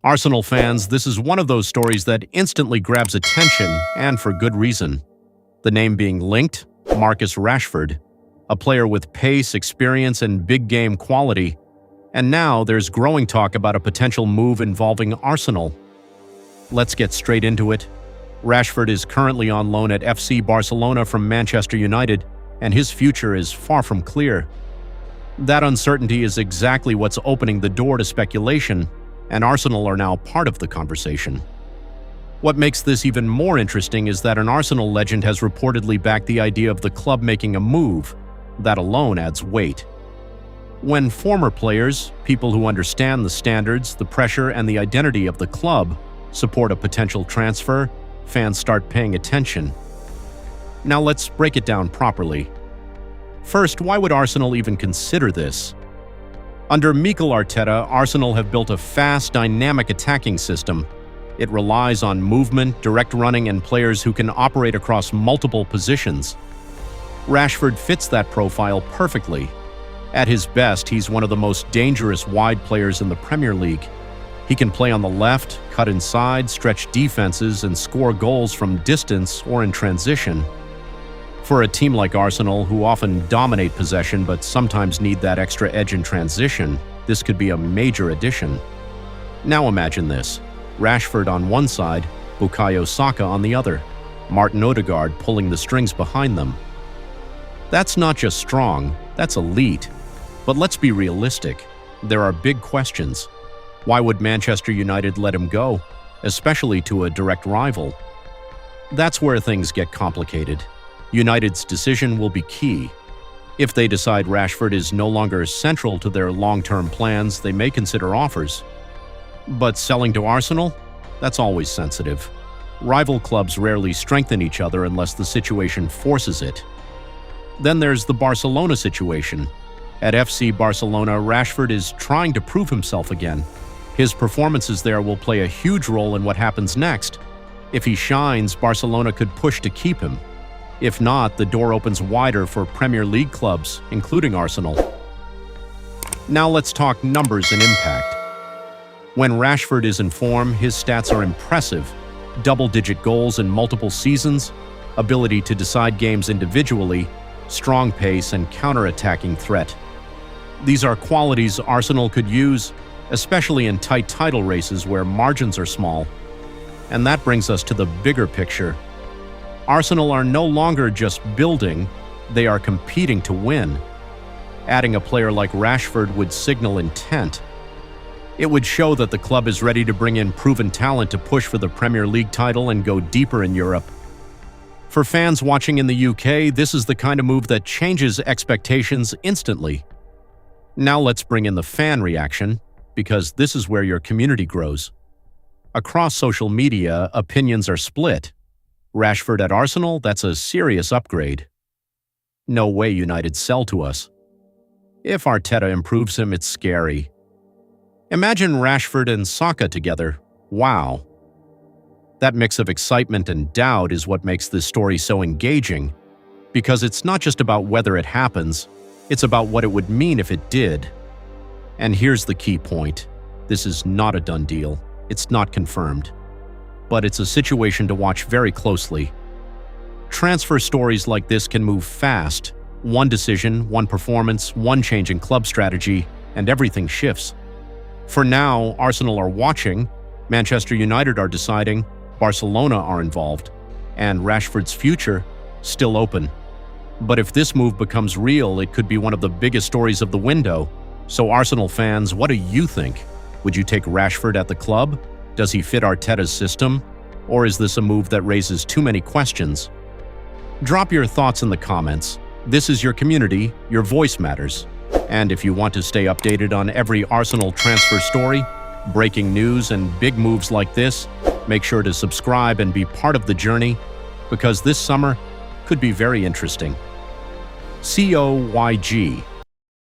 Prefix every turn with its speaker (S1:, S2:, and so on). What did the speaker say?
S1: Arsenal fans, this is one of those stories that instantly grabs attention, and for good reason. The name being linked, Marcus Rashford, a player with pace, experience, and big game quality. And now there's growing talk about a potential move involving Arsenal. Let's get straight into it. Rashford is currently on loan at FC Barcelona from Manchester United, and his future is far from clear. That uncertainty is exactly what's opening the door to speculation, and Arsenal are now part of the conversation. What makes this even more interesting is that an Arsenal legend has reportedly backed the idea of the club making a move. That alone adds weight. When former players, people who understand the standards, the pressure, and the identity of the club, support a potential transfer, fans start paying attention. Now let's break it down properly. First, why would Arsenal even consider this? Under Mikel Arteta, Arsenal have built a fast, dynamic attacking system. It relies on movement, direct running, and players who can operate across multiple positions. Rashford fits that profile perfectly. At his best, he's one of the most dangerous wide players in the Premier League. He can play on the left, cut inside, stretch defenses, and score goals from distance or in transition. For a team like Arsenal, who often dominate possession but sometimes need that extra edge in transition, this could be a major addition. Now imagine this: Rashford on one side, Bukayo Saka on the other, Martin Odegaard pulling the strings behind them. That's not just strong, that's elite. But let's be realistic. There are big questions. Why would Manchester United let him go, especially to a direct rival? That's where things get complicated. United's decision will be key. If they decide Rashford is no longer central to their long-term plans, they may consider offers. But selling to Arsenal? That's always sensitive. Rival clubs rarely strengthen each other unless the situation forces it. Then there's the Barcelona situation. At FC Barcelona, Rashford is trying to prove himself again. His performances there will play a huge role in what happens next. If he shines, Barcelona could push to keep him. If not, the door opens wider for Premier League clubs, including Arsenal. Now let's talk numbers and impact. When Rashford is in form, his stats are impressive. Double-digit goals in multiple seasons, ability to decide games individually, strong pace, and counter-attacking threat. These are qualities Arsenal could use, especially in tight title races where margins are small. And that brings us to the bigger picture. Arsenal are no longer just building, they are competing to win. Adding a player like Rashford would signal intent. It would show that the club is ready to bring in proven talent to push for the Premier League title and go deeper in Europe. For fans watching in the UK, this is the kind of move that changes expectations instantly. Now let's bring in the fan reaction, because this is where your community grows. Across social media, opinions are split. Rashford at Arsenal, that's a serious upgrade. No way United sell to us. If Arteta improves him, it's scary. Imagine Rashford and Saka together. Wow. That mix of excitement and doubt is what makes this story so engaging, because it's not just about whether it happens, it's about what it would mean if it did. And here's the key point. This is not a done deal. It's not confirmed. But it's a situation to watch very closely. Transfer stories like this can move fast. One decision, one performance, one change in club strategy, and everything shifts. For now, Arsenal are watching, Manchester United are deciding, Barcelona are involved, and Rashford's future still open. But if this move becomes real, it could be one of the biggest stories of the window. So Arsenal fans, what do you think? Would you take Rashford at the club? Does he fit Arteta's system? Or is this a move that raises too many questions? Drop your thoughts in the comments. This is your community, your voice matters. And if you want to stay updated on every Arsenal transfer story, breaking news, and big moves like this, make sure to subscribe and be part of the journey, because this summer could be very interesting. COYG